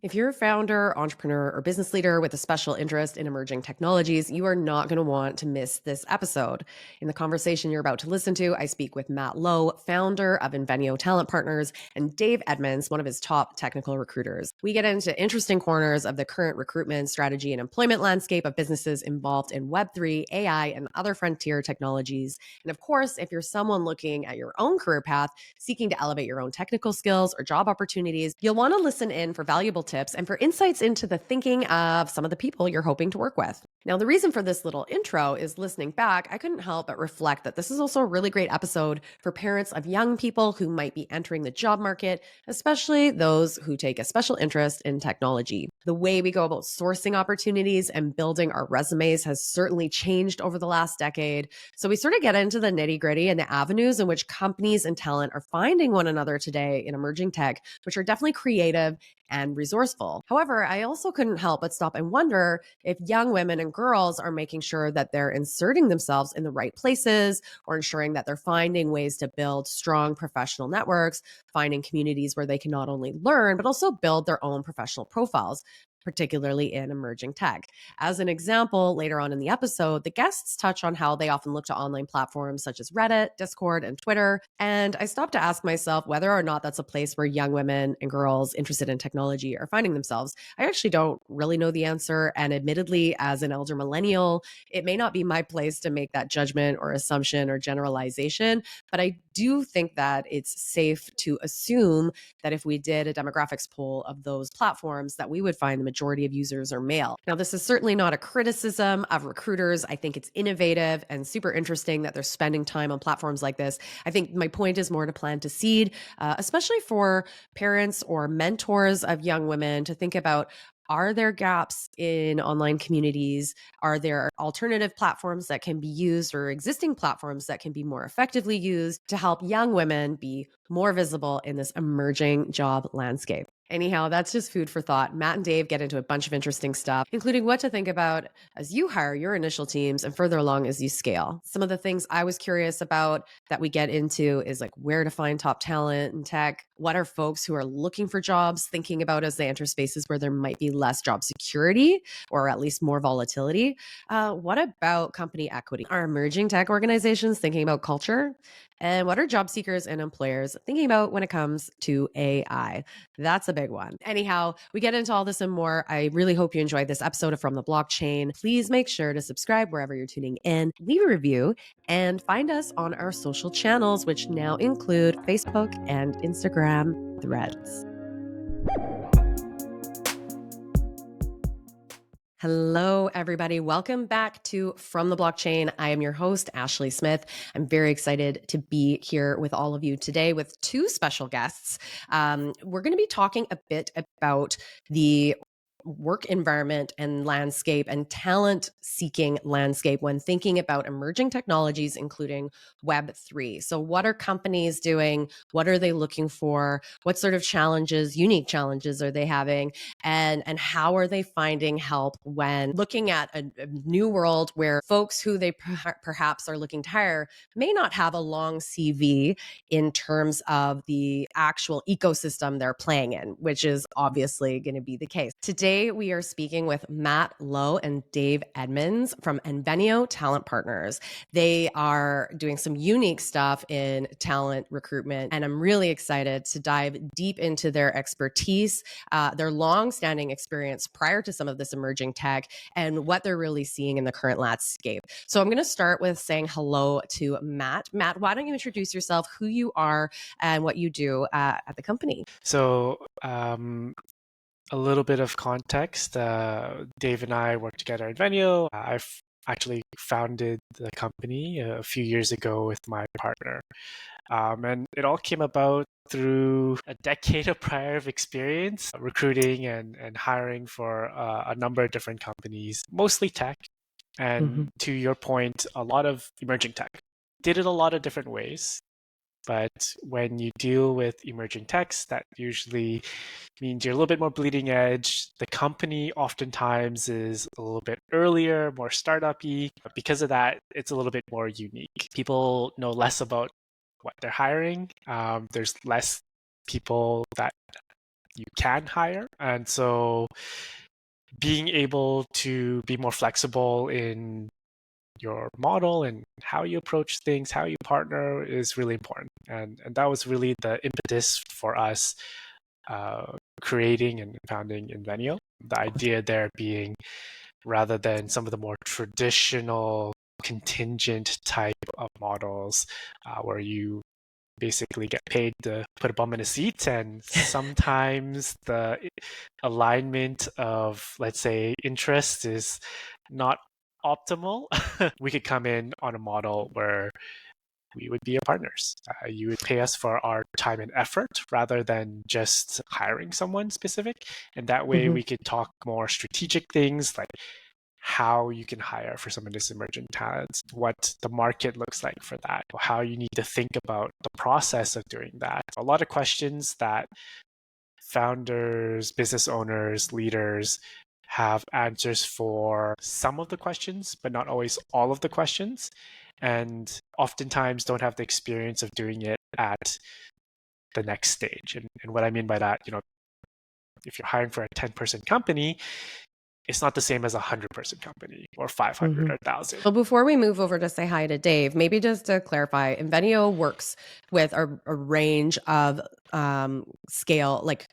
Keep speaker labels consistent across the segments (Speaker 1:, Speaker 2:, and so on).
Speaker 1: If you're a founder, entrepreneur, or business leader with a special interest in emerging technologies, you are not going to want to miss this episode. In the conversation you're about to listen to, I speak with Matt Lowe, founder of Invenio Talent Partners, and Dave Edmunds, one of his top technical recruiters. We get into interesting corners of the current recruitment strategy and employment landscape of businesses involved in Web3, AI, and other frontier technologies. And of course, if you're someone looking at your own career path, seeking to elevate your own technical skills or job opportunities, you'll want to listen in for valuable tips and for insights into the thinking of some of the people you're hoping to work with. Now, the reason for this little intro is listening back, I couldn't help but reflect that this is also a really great episode for parents of young people who might be entering the job market, especially those who take a special interest in technology. The way we go about sourcing opportunities and building our resumes has certainly changed over the last decade. So we sort of get into the nitty gritty and the avenues in which companies and talent are finding one another today in emerging tech, which are definitely creative and resourceful. However, I also couldn't help but stop and wonder if young women and girls are making sure that they're inserting themselves in the right places or ensuring that they're finding ways to build strong professional networks, finding communities where they can not only learn, but also build their own professional profiles, particularly in emerging tech. As an example, later on in the episode, the guests touch on how they often look to online platforms such as Reddit, Discord, and Twitter. And I stopped to ask myself whether or not that's a place where young women and girls interested in technology are finding themselves. I actually don't really know the answer. And admittedly, as an elder millennial, it may not be my place to make that judgment or assumption or generalization. But I do think that it's safe to assume that if we did a demographics poll of those platforms, that we would find the majority of users are male. Now, this is certainly not a criticism of recruiters. I think it's innovative and super interesting that they're spending time on platforms like this. I think my point is more to plant a seed, especially for parents or mentors of young women to think about, are there gaps in online communities? Are there alternative platforms that can be used or existing platforms that can be more effectively used to help young women be more visible in this emerging job landscape? Anyhow, that's just food for thought. Matt and Dave get into a bunch of interesting stuff, including what to think about as you hire your initial teams and further along as you scale. Some of the things I was curious about that we get into is like where to find top talent in tech. What are folks who are looking for jobs thinking about as they enter spaces where there might be less job security or at least more volatility? What about company equity? Are emerging tech organizations thinking about culture? And what are job seekers and employers thinking about when it comes to AI? That's a big one. Anyhow, we get into all this and more. I really hope you enjoyed this episode of From the Blockchain. Please make sure to subscribe wherever you're tuning in, leave a review, and find us on our social channels, which now include Facebook and Instagram threads. Hello, everybody. Welcome back to From the Blockchain. I am your host, Ashley Smith. I'm very excited to be here with all of you today with two special guests. We're going to be talking a bit about the work environment and landscape and talent seeking landscape when thinking about emerging technologies, including Web3. So what are companies doing? What are they looking for? What sort of challenges, unique challenges are they having? And how are they finding help when looking at a new world where folks who they perhaps are looking to hire may not have a long CV in terms of the actual ecosystem they're playing in, which is obviously going to be the case. Today, we are speaking with Matt Lowe and Dave Edmunds from Invenio Talent Partners. They are doing some unique stuff in talent recruitment, and I'm really excited to dive deep into their expertise, their long-standing experience prior to some of this emerging tech, and what they're really seeing in the current landscape. So I'm going to start with saying hello to Matt. Matt, why don't you introduce yourself, who you are, and what you do at the company?
Speaker 2: So, a little bit of context. Dave and I work together at Venue. I've actually founded the company a few years ago with my partner. And it all came about through a decade of prior experience recruiting and hiring for a number of different companies, mostly tech. And to your point, a lot of emerging tech. Did it a lot of different ways. But when you deal with emerging techs, that usually means you're a little bit more bleeding edge. The company oftentimes is a little bit earlier, more startup-y. Because of that, it's a little bit more unique. People know less about what they're hiring. There's less people that you can hire. And so being able to be more flexible in your model and how you approach things, how you partner is really important. And that was really the impetus for us creating and founding Invenio. The idea there being, rather than some of the more traditional contingent type of models where you basically get paid to put a bum in a seat, and sometimes the alignment of, let's say, interest is not optimal. We could come in on a model where we would be your partners. You would pay us for our time and effort rather than just hiring someone specific. And that way we could talk more strategic things like how you can hire for some of this emerging talents, what the market looks like for that, how you need to think about the process of doing that. A lot of questions that founders, business owners, leaders have answers for some of the questions, but not always all of the questions. And oftentimes don't have the experience of doing it at the next stage. And what I mean by that, if you're hiring for a 10-person company, it's not the same as a 100-person company or 500 or 1,000.
Speaker 1: Well, before we move over to say hi to Dave, maybe just to clarify, Invenio works with a range of scale, like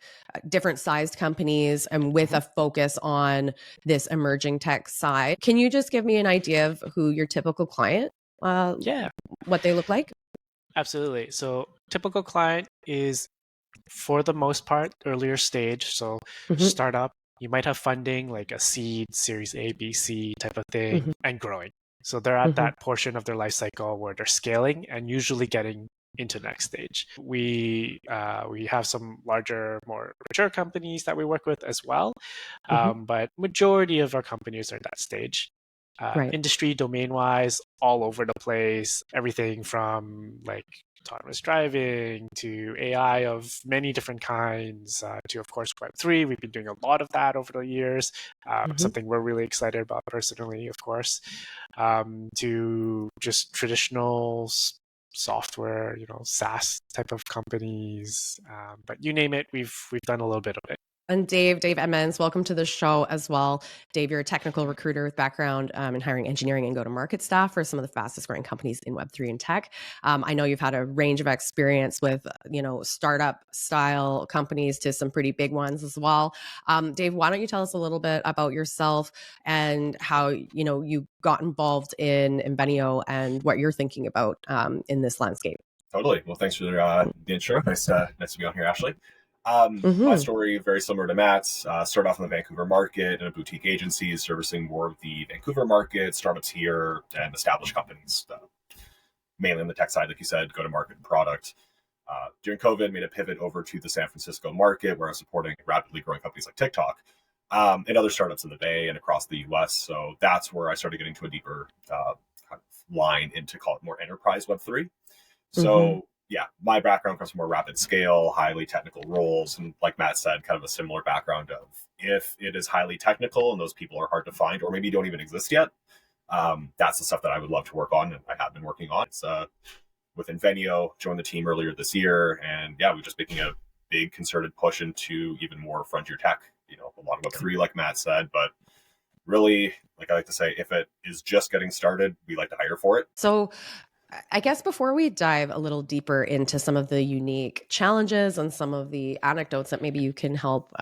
Speaker 1: different sized companies, and with a focus on this emerging tech side. Can you just give me an idea of who your typical client, what they look like?
Speaker 2: Absolutely. So typical client is, for the most part, earlier stage. So startup, you might have funding like a seed, series A, B, C type of thing, and growing. So they're at that portion of their life cycle where they're scaling and usually getting into next stage. We have some larger, more mature companies that we work with as well, but majority of our companies are at that stage. Industry domain-wise, all over the place, everything from like autonomous driving to AI of many different kinds to, of course, Web3. We've been doing a lot of that over the years, something we're really excited about personally, of course, to just traditional software, SaaS type of companies. But you name it, we've done a little bit of it.
Speaker 1: And Dave Edmunds, welcome to the show as well. Dave, you're a technical recruiter with background in hiring engineering and go-to-market staff for some of the fastest growing companies in Web3 and tech. I know you've had a range of experience with, startup style companies to some pretty big ones as well. Dave, why don't you tell us a little bit about yourself and how, you got involved in Invenio and what you're thinking about in this landscape?
Speaker 3: Totally. Well, thanks for the intro. Nice to be on here, Ashley. My story, very similar to Matt's. Started off in the Vancouver market in a boutique agency servicing more of the Vancouver market, startups here, and established companies, mainly on the tech side, like you said, go-to-market product. During COVID, made a pivot over to the San Francisco market, where I was supporting rapidly growing companies like TikTok and other startups in the Bay and across the US. So that's where I started getting to a deeper kind of line into, call it, more enterprise Web3. So yeah, my background comes from more rapid scale, highly technical roles. And like Matt said, kind of a similar background of, if it is highly technical and those people are hard to find or maybe don't even exist yet, that's the stuff that I would love to work on and I have been working on. It's with Invenio, joined the team earlier this year. And yeah, we're just making a big concerted push into even more frontier tech, a lot of Web3, like Matt said, but really, like I like to say, if it is just getting started, we like to hire for it.
Speaker 1: So I guess before we dive a little deeper into some of the unique challenges and some of the anecdotes that maybe you can help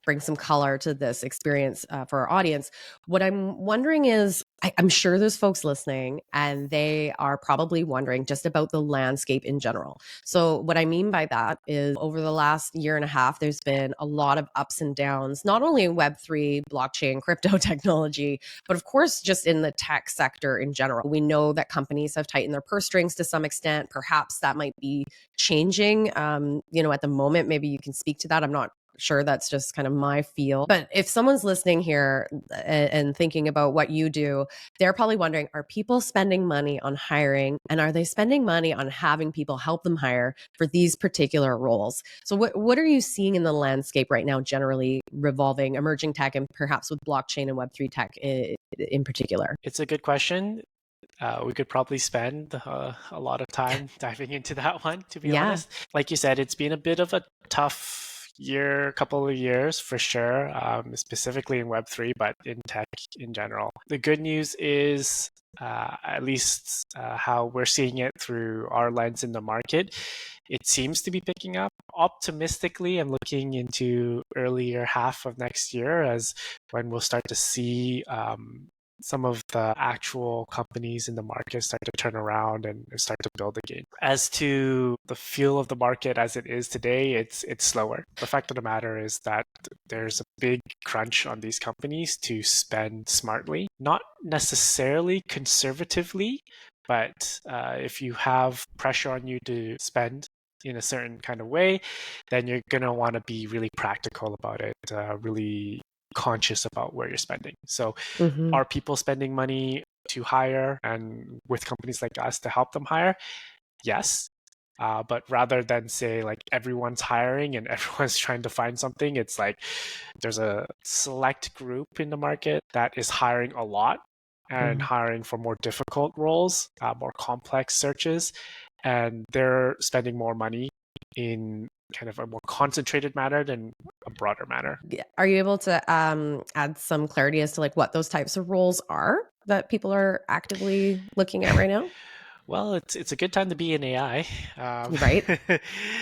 Speaker 1: bring some color to this experience for our audience, what I'm wondering is, I'm sure there's folks listening and they are probably wondering just about the landscape in general. So what I mean by that is, over the last year and a half, there's been a lot of ups and downs, not only in Web3, blockchain, crypto technology, but of course, just in the tech sector in general. We know that companies have tightened their purse strings to some extent. Perhaps that might be changing, at the moment. Maybe you can speak to that. I'm not sure, that's just kind of my feel. But if someone's listening here and thinking about what you do, they're probably wondering, are people spending money on hiring, and are they spending money on having people help them hire for these particular roles? So what are you seeing in the landscape right now, generally revolving emerging tech and perhaps with blockchain and Web3 tech in particular?
Speaker 2: It's a good question. We could probably spend a lot of time diving into that one, to be honest. Like you said, it's been a bit of a tough couple of years for sure, specifically in Web3, but in tech in general. The good news is, at least how we're seeing it through our lens in the market, it seems to be picking up. Optimistically, I'm looking into earlier half of next year as when we'll start to see some of the actual companies in the market start to turn around and start to build again. As to the feel of the market as it is today, it's slower. The fact of the matter is that there's a big crunch on these companies to spend smartly, not necessarily conservatively, but if you have pressure on you to spend in a certain kind of way, then you're going to want to be really practical about it, really conscious about where you're spending. So are people spending money to hire and with companies like us to help them hire? Yes. But rather than say like everyone's hiring and everyone's trying to find something, it's like there's a select group in the market that is hiring a lot and hiring for more difficult roles, more complex searches, and they're spending more money in kind of a more concentrated manner than a broader manner.
Speaker 1: Are you able to add some clarity as to like what those types of roles are that people are actively looking at right now?
Speaker 2: Well, it's a good time to be in AI.
Speaker 1: Right.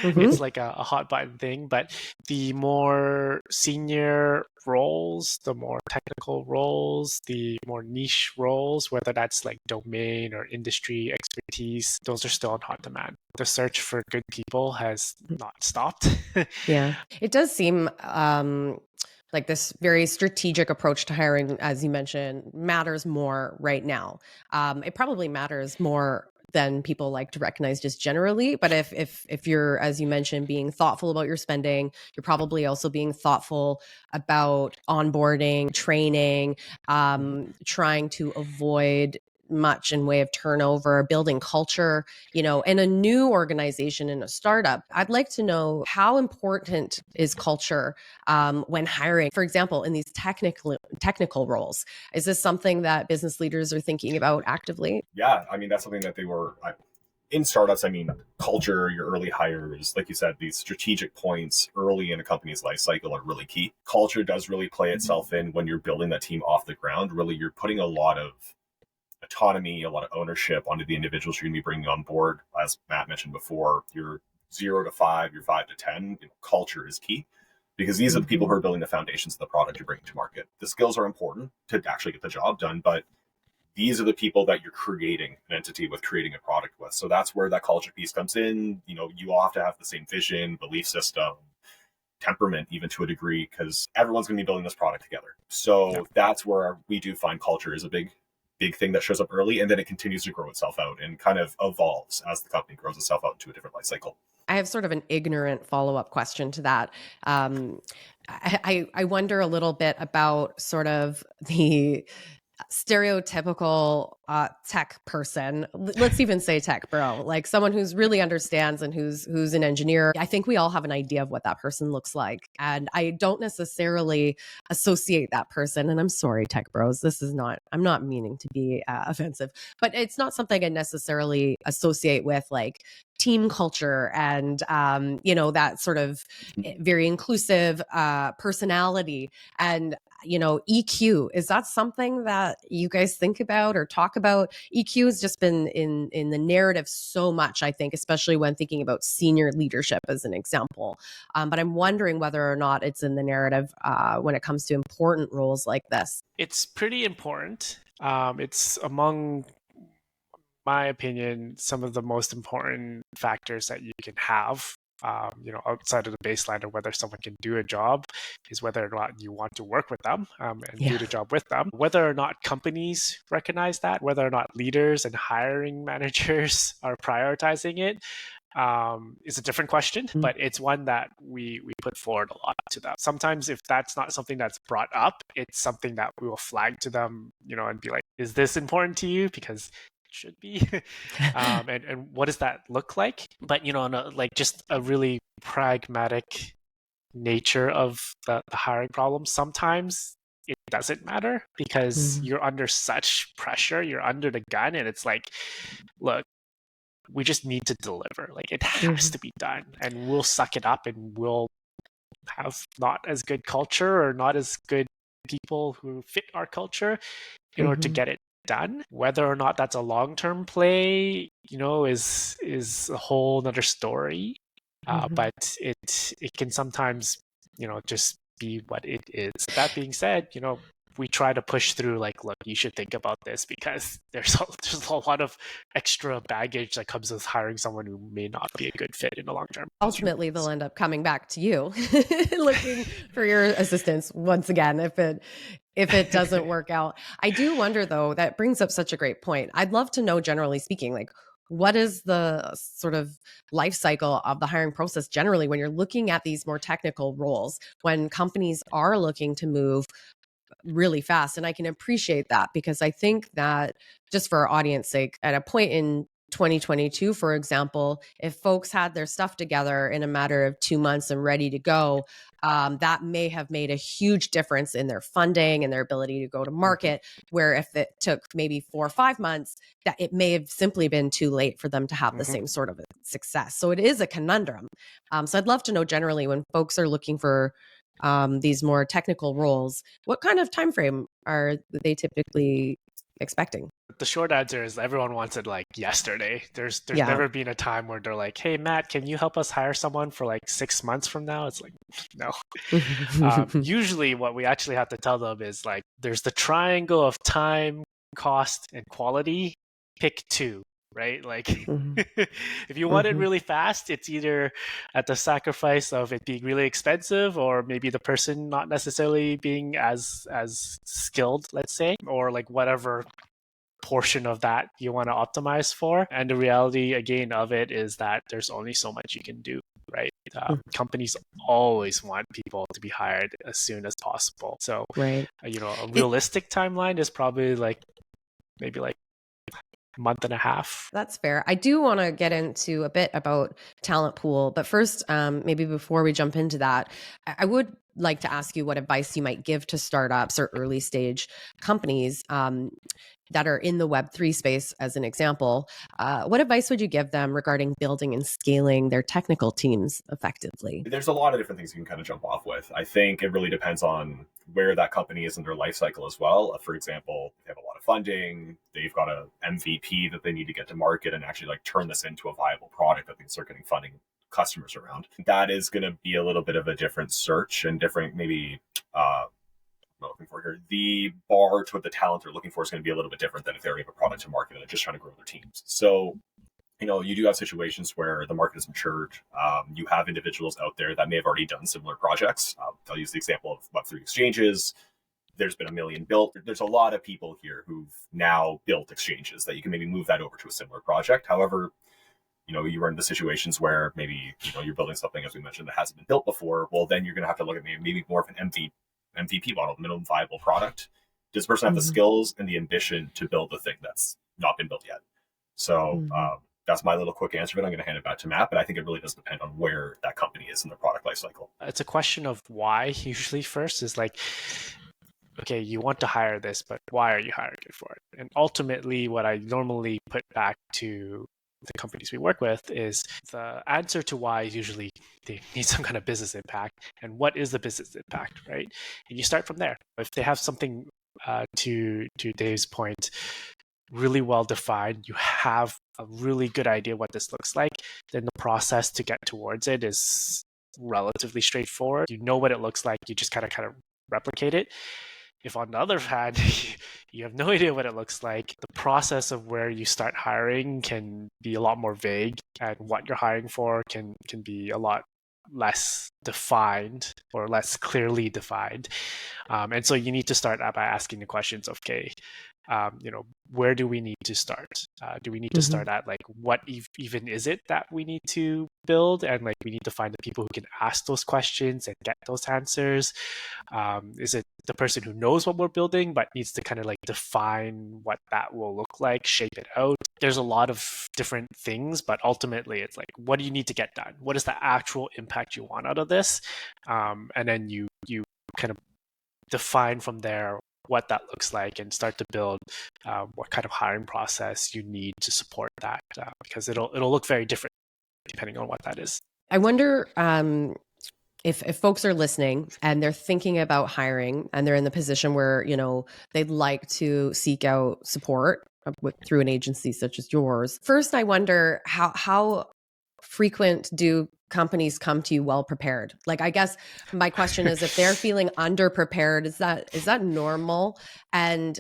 Speaker 2: It's like a hot button thing, but the more senior roles, the more technical roles, the more niche roles, whether that's like domain or industry expertise, those are still in hot demand. The search for good people has not stopped.
Speaker 1: Yeah. It does seem like this very strategic approach to hiring, as you mentioned, matters more right now. It probably matters more than people like to recognize just generally. But if you're, as you mentioned, being thoughtful about your spending, you're probably also being thoughtful about onboarding, training, trying to avoid much in way of turnover, building culture, in a new organization, in a startup. I'd like to know, how important is culture when hiring, for example, in these technical roles? Is this something that business leaders are thinking about actively?
Speaker 3: Yeah, I mean, that's something that they were in startups. I mean, culture, your early hires, like you said, these strategic points early in a company's life cycle are really key. Culture does really play itself in when you're building that team off the ground. Really, you're putting a lot of autonomy, a lot of ownership onto the individuals you're going to be bringing on board. As Matt mentioned before, you're 0 to 5, you're 5 to 10. Culture is key because these are the people who are building the foundations of the product you're bringing to market. The skills are important to actually get the job done, but these are the people that you're creating an entity with, creating a product with. So that's where that culture piece comes in. You all have to have the same vision, belief system, temperament, even to a degree, because everyone's going to be building this product together. So that's where we do find culture is a big thing that shows up early, and then it continues to grow itself out and kind of evolves as the company grows itself out into a different life cycle.
Speaker 1: I have sort of an ignorant follow-up question to that. I wonder a little bit about sort of the stereotypical tech person. Let's even say tech bro, like someone who's really understands and who's an engineer. I think we all have an idea of what that person looks like, and I don't necessarily associate that person. And I'm sorry, tech bros, I'm not meaning to be offensive, but it's not something I necessarily associate with like team culture and that sort of very inclusive personality and EQ. Is that something that you guys think about or talk about? EQ has just been in the narrative so much, I think, especially when thinking about senior leadership as an example. But I'm wondering whether or not it's in the narrative when it comes to important roles like this.
Speaker 2: It's pretty important. It's among my opinion, some of the most important factors that you can have, outside of the baseline of whether someone can do a job, is whether or not you want to work with them and do the job with them. Whether or not companies recognize that, whether or not leaders and hiring managers are prioritizing it, is a different question, but it's one that we put forward a lot to them. Sometimes if that's not something that's brought up, it's something that we will flag to them, and be like, is this important to you? Because should be and what does that look like? But on just a really pragmatic nature of the hiring problem, sometimes it doesn't matter because you're under such pressure, you're under the gun, and it's like, look, we just need to deliver. Like, it has to be done, and we'll suck it up and we'll have not as good culture or not as good people who fit our culture in order to get it done. Whether or not that's a long-term play, is a whole nother story. But it can sometimes, just be what it is. That being said, we try to push through, like, look, you should think about this because there's a lot of extra baggage that comes with hiring someone who may not be a good fit in the long term.
Speaker 1: Ultimately, they'll end up coming back to you looking for your assistance once again if it doesn't work out. I do wonder, though, that brings up such a great point. I'd love to know, generally speaking, like, what is the sort of life cycle of the hiring process generally when you're looking at these more technical roles, when companies are looking to move really fast? And I can appreciate that, because I think that, just for our audience sake, at a point in 2022, for example, if folks had their stuff together in a matter of 2 months and ready to go, that may have made a huge difference in their funding and their ability to go to market. Where if it took maybe 4 or 5 months, that it may have simply been too late for them to have the same sort of success. So it is a conundrum. So I'd love to know, generally, when folks are looking for these more technical roles, what kind of time frame are they typically expecting?
Speaker 2: The short answer is everyone wants it like yesterday. There's never been a time where they're like, hey, Matt, can you help us hire someone for like 6 months from now? It's like, no. Usually what we actually have to tell them is, like, there's the triangle of time, cost, and quality. Pick two, right? Like, if you want it really fast, it's either at the sacrifice of it being really expensive, or maybe the person not necessarily being as skilled, let's say, or like whatever portion of that you want to optimize for. And the reality, again, of it is that there's only so much you can do, right? Companies always want people to be hired as soon as possible. So, a realistic timeline is probably maybe month and a half.
Speaker 1: That's fair. I do want to get into a bit about talent pool, but first, maybe before we jump into that, I would like to ask you what advice you might give to startups or early stage companies that are in the Web3 space, as an example. What advice would you give them regarding building and scaling their technical teams effectively?
Speaker 3: There's a lot of different things you can kind of jump off with. I think it really depends on where that company is in their life cycle as well. For example, they have a lot of funding, they've got a MVP that they need to get to market and actually like turn this into a viable product that they can start getting funding customers around. That is going to be a little bit of a different search and different, maybe, looking for here, the bar to what the talent they're looking for is going to be a little bit different than if they already have a product to market and they're just trying to grow their teams. So, you do have situations where the market is matured. You have individuals out there that may have already done similar projects. I'll use the example of Web3 exchanges. There's been a million built. There's a lot of people here who've now built exchanges that you can maybe move that over to a similar project. However, you run into situations where maybe, you're building something, as we mentioned, that hasn't been built before. Well, then you're going to have to look at maybe more of an MVP model, minimum viable product. Does the person have the skills and the ambition to build the thing that's not been built yet? So that's my little quick answer, but I'm going to hand it back to Matt. But I think it really does depend on where that company is in the product lifecycle.
Speaker 2: It's a question of why. Usually first is like, okay, you want to hire this, but why are you hiring it for it? And ultimately, what I normally put back to the companies we work with is the answer to why is usually they need some kind of business impact. And what is the business impact, right? And you start from there. If they have something, to Dave's point, really well defined, you have a really good idea what this looks like, then the process to get towards it is relatively straightforward. You know what it looks like, you just kind of replicate it. If on the other hand, you have no idea what it looks like, the process of where you start hiring can be a lot more vague, and what you're hiring for can be a lot less defined or less clearly defined. And so you need to start by asking the questions of, okay, where do we need to start? Do we need to start at like, what even is it that we need to build? And like, we need to find the people who can ask those questions and get those answers. Is it the person who knows what we're building, but needs to kind of like define what that will look like, shape it out? There's a lot of different things, but ultimately it's like, what do you need to get done? What is the actual impact you want out of this? And then you kind of define from there what that looks like and start to build what kind of hiring process you need to support that, because it'll look very different depending on what that is.
Speaker 1: I wonder, if folks are listening and they're thinking about hiring and they're in the position where, they'd like to seek out support through an agency such as yours, first, I wonder how frequent do companies come to you well prepared? Like, I guess my question is, if they're feeling underprepared, is that normal? And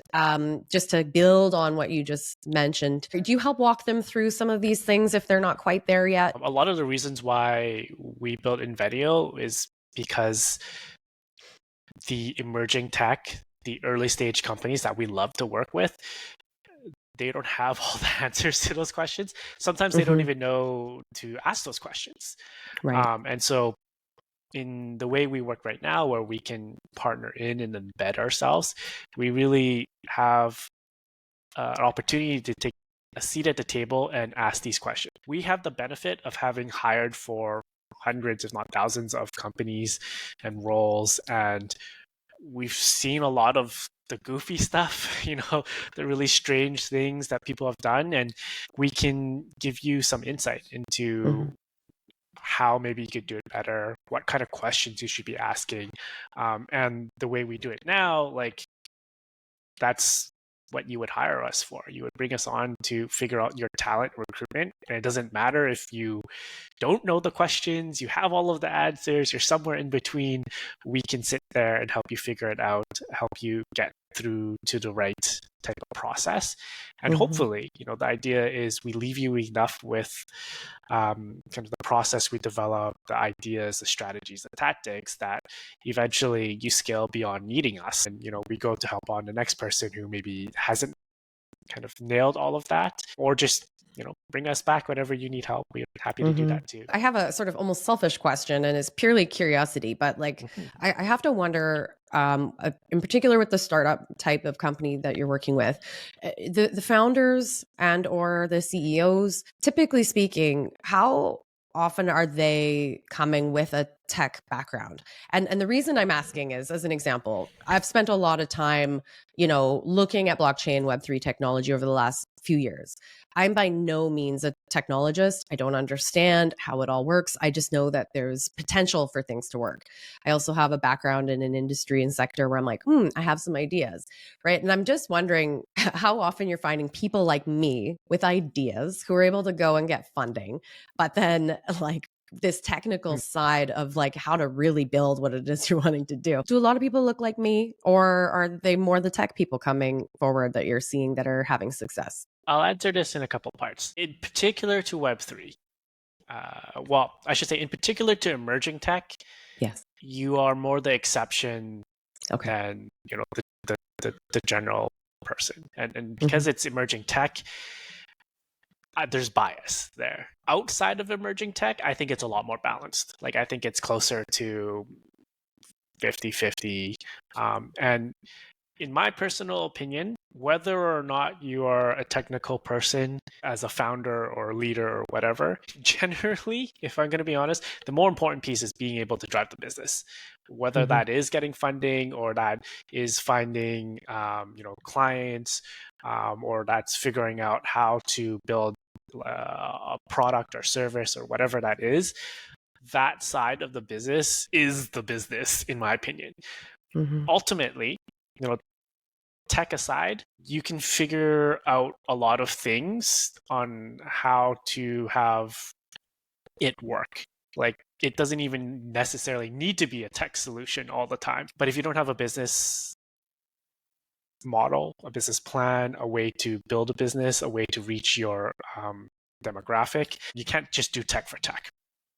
Speaker 1: just to build on what you just mentioned, do you help walk them through some of these things if they're not quite there yet?
Speaker 2: A lot of the reasons why we built Invenio is because the emerging tech, the early stage companies that we love to work with, they don't have all the answers to those questions. Sometimes they don't even know to ask those questions.
Speaker 1: Right.
Speaker 2: And so in the way we work right now, where we can partner in and embed ourselves, we really have an opportunity to take a seat at the table and ask these questions. We have the benefit of having hired for hundreds, if not thousands, of companies and roles, and we've seen a lot of the goofy stuff, the really strange things that people have done, and we can give you some insight into how maybe you could do it better, what kind of questions you should be asking. And the way we do it now, like, that's what you would hire us for. You would bring us on to figure out your talent recruitment. And it doesn't matter if you don't know the questions, you have all of the answers, you're somewhere in between. We can sit there and help you figure it out, help you get through to the right type of process. And hopefully, the idea is we leave you enough with kind of the process we develop, the ideas, the strategies, the tactics, that eventually you scale beyond needing us. And, we go to help on the next person who maybe hasn't kind of nailed all of that, or just bring us back whenever you need help. We're happy to do that too.
Speaker 1: I have a sort of almost selfish question, and it's purely curiosity, but I have to wonder, in particular with the startup type of company that you're working with, the founders and or the CEOs, typically speaking, how often are they coming with a tech background? And the reason I'm asking is, as an example, I've spent a lot of time, looking at blockchain, Web3 technology over the last few years. I'm by no means a technologist. I don't understand how it all works. I just know that there's potential for things to work. I also have a background in an industry and sector where I'm like, I have some ideas, right? And I'm just wondering how often you're finding people like me with ideas who are able to go and get funding, but then this technical side of how to really build what it is you're wanting to do. Do a lot of people look like me, or are they more the tech people coming forward that you're seeing that are having success?
Speaker 2: I'll answer this in a couple parts. In particular to Web3, well, I should say in particular to emerging tech,
Speaker 1: yes,
Speaker 2: you are more the exception than the general person. And because it's emerging tech, there's bias there. Outside of emerging tech, I think it's a lot more balanced. I think it's closer to 50-50. And in my personal opinion, whether or not you are a technical person as a founder or leader or whatever, generally, if I'm going to be honest, the more important piece is being able to drive the business. Whether that is getting funding, or that is finding clients, or that's figuring out how to build a product or service or whatever that is, that side of the business is the business, in my opinion. Ultimately, tech aside, you can figure out a lot of things on how to have it work. It doesn't even necessarily need to be a tech solution all the time. But if you don't have a business model, a business plan, a way to build a business, a way to reach your demographic, you can't just do tech for tech,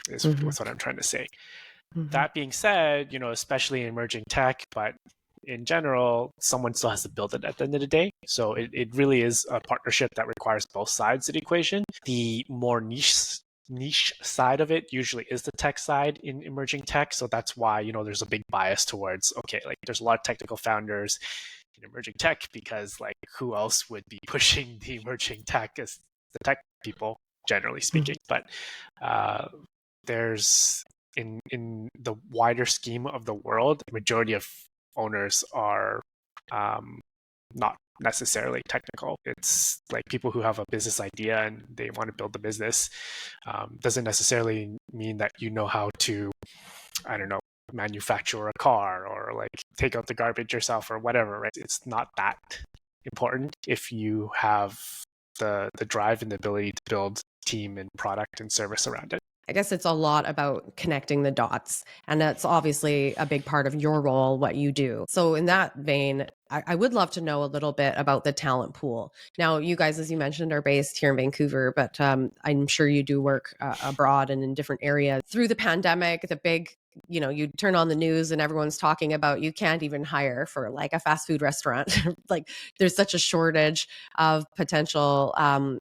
Speaker 2: is what I'm trying to say. That being said, especially in emerging tech, but in general, someone still has to build it at the end of the day. So it really is a partnership that requires both sides of the equation. The more niche side of it usually is the tech side in emerging tech. So that's why, there's a big bias towards, there's a lot of technical founders in emerging tech, because who else would be pushing the emerging tech as the tech people, generally speaking. But there's in the wider scheme of the world, the majority of owners are not necessarily technical. It's people who have a business idea and they want to build the business. Doesn't necessarily mean that you know how to I don't know, manufacture a car or like take out the garbage yourself or whatever, right? It's not that important if you have the drive and the ability to build team and product and service around it.
Speaker 1: I guess it's a lot about connecting the dots. And that's obviously a big part of your role, what you do. So in that vein, I would love to know a little bit about the talent pool. Now, you guys, as you mentioned, are based here in Vancouver, but I'm sure you do work abroad and in different areas. Through the pandemic, the big, you turn on the news and everyone's talking about you can't even hire for like a fast food restaurant. Like there's such a shortage of potential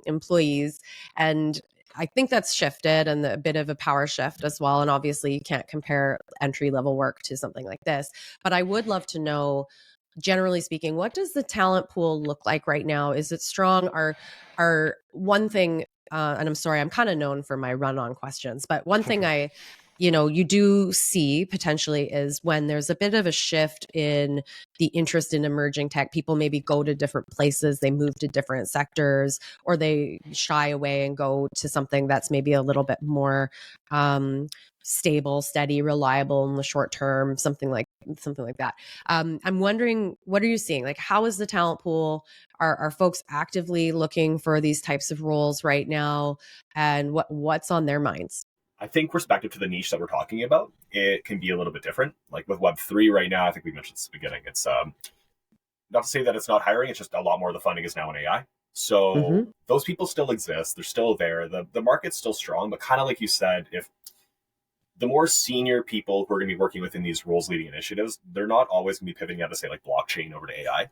Speaker 1: employees. And I think that's shifted and a bit of a power shift as well. And obviously you can't compare entry level work to something like this, but I would love to know, generally speaking, what does the talent pool look like right now? Is it strong? Are one thing, and I'm sorry, I'm kind of known for my run on questions, but one thing you do see potentially is when there's a bit of a shift in the interest in emerging tech, people maybe go to different places, they move to different sectors, or they shy away and go to something that's maybe a little bit more stable, steady, reliable in the short term, something like that. I'm wondering, what are you seeing? Like, how is the talent pool? Are folks actively looking for these types of roles right now? And what's on their minds?
Speaker 3: I think respective to the niche that we're talking about, it can be a little bit different. Like with Web3 right now, I think we mentioned this at the beginning. It's not to say that it's not hiring, it's just a lot more of the funding is now in AI. So those people still exist. They're still there. The market's still strong, but kind of like you said, if the more senior people who are going to be working within these roles leading initiatives, they're not always going to be pivoting out to say like blockchain over to AI,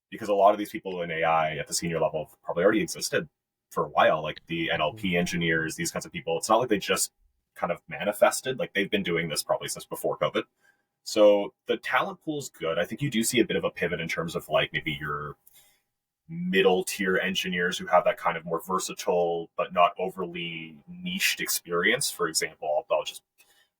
Speaker 3: because a lot of these people in AI at the senior level have probably already existed for a while, like the NLP engineers, these kinds of people. It's not like they just kind of manifested, like they've been doing this probably since before COVID. So the talent pool's good. I think you do see a bit of a pivot in terms of like maybe your middle tier engineers who have that kind of more versatile but not overly niched experience. For example, I'll just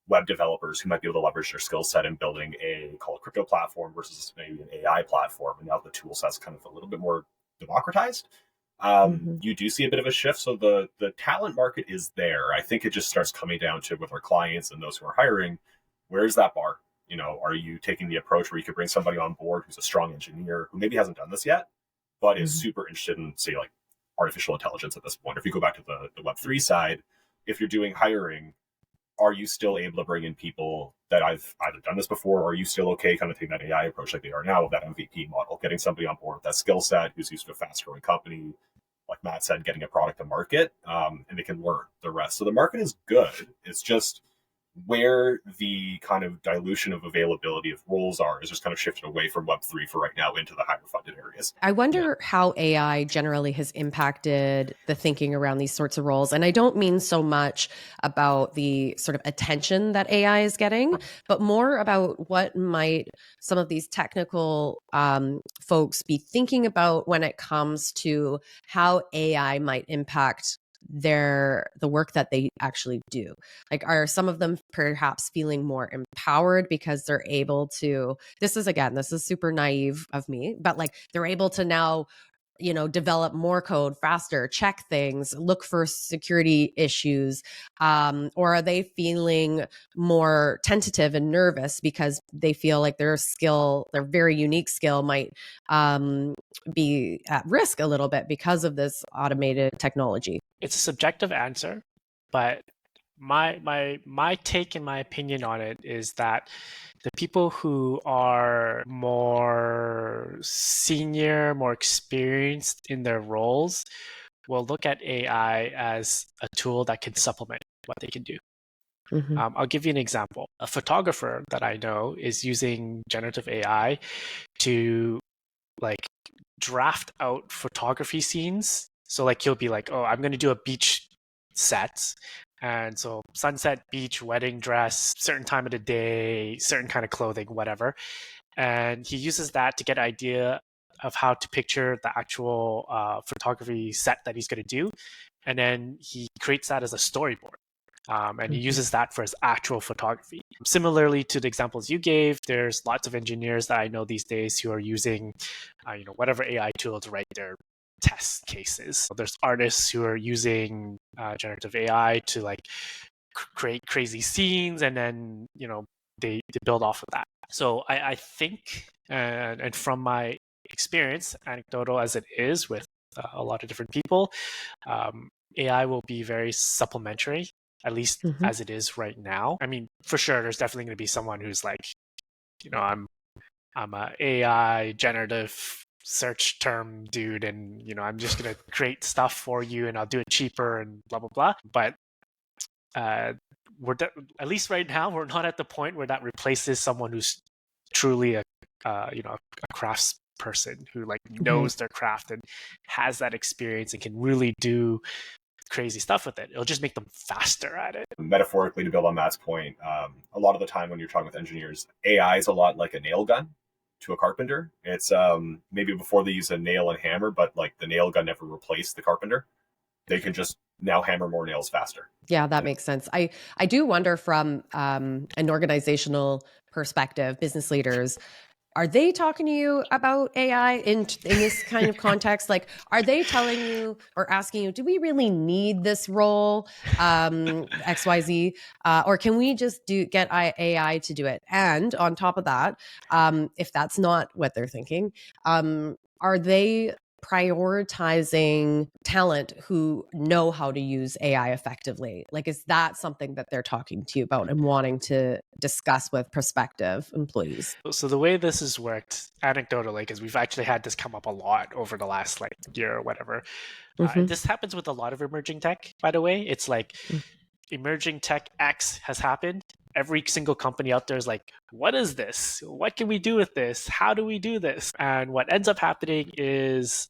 Speaker 3: web developers who might be able to leverage their skill set in building a crypto platform versus maybe an AI platform, and now the tool set's kind of a little bit more democratized. You do see a bit of a shift. So the talent market is there. I think it just starts coming down to, with our clients and those who are hiring, where's that bar? Are you taking the approach where you could bring somebody on board who's a strong engineer who maybe hasn't done this yet, but is super interested in, say, like artificial intelligence at this point? Or if you go back to the Web3 side, if you're doing hiring, are you still able to bring in people that I've either done this before, or are you still okay kind of taking that AI approach like they are now with that MVP model, getting somebody on board with that skill set who's used to a fast growing company, like Matt said, getting a product to market, and they can learn the rest. So the market is good. It's just where the kind of dilution of availability of roles is just kind of shifted away from Web3 for right now into the higher funded areas.
Speaker 1: I wonder how AI generally has impacted the thinking around these sorts of roles. And I don't mean so much about the sort of attention that AI is getting, but more about what might some of these technical folks be thinking about when it comes to how AI might impact the work that they actually do. Like, are some of them perhaps feeling more empowered because they're able to, this is super naive of me, but like they're able to now, develop more code faster, check things, look for security issues, or are they feeling more tentative and nervous because they feel like their very unique skill might be at risk a little bit because of this automated technology?
Speaker 2: It's a subjective answer, but my take and my opinion on it is that the people who are more senior, more experienced in their roles will look at AI as a tool that can supplement what they can do. I'll give you an example. A photographer that I know is using generative AI to like draft out photography scenes. So like he'll be like, oh, I'm going to do a beach set. And so sunset, beach, wedding dress, certain time of the day, certain kind of clothing, whatever. And he uses that to get an idea of how to picture the actual photography set that he's going to do. And then he creates that as a storyboard. And he uses that for his actual photography. Similarly to the examples you gave, there's lots of engineers that I know these days who are using, whatever AI tool to write their test cases. There's artists who are using generative AI to like create crazy scenes and then they build off of that. So I think, and from my experience, anecdotal as it is with a lot of different people, AI will be very supplementary, at least as it is right now. I mean, for sure, there's definitely going to be someone who's like, I'm a AI generative search term dude, and I'm just going to create stuff for you, and I'll do it cheaper, and blah blah blah. But at least right now, we're not at the point where that replaces someone who's truly a crafts person who like knows their craft and has that experience and can really do crazy stuff with it. It'll just make them faster at it.
Speaker 3: Metaphorically, to build on Matt's point, a lot of the time when you're talking with engineers, AI is a lot like a nail gun to a carpenter. It's maybe before they use a nail and hammer, but like the nail gun never replaced the carpenter. They can just now hammer more nails faster.
Speaker 1: Yeah, that makes sense. I do wonder from an organizational perspective, business leaders, are they talking to you about AI in this kind of context? Like, are they telling you or asking you, do we really need this role, XYZ, or can we just get AI to do it? And on top of that, if that's not what they're thinking, are they prioritizing talent who know how to use AI effectively? Like, is that something that they're talking to you about and wanting to discuss with prospective employees?
Speaker 2: So the way this has worked anecdotally, because we've actually had this come up a lot over the last year or whatever. This happens with a lot of emerging tech, by the way. It's like emerging tech X has happened. Every single company out there is like, what is this? What can we do with this? How do we do this? And what ends up happening is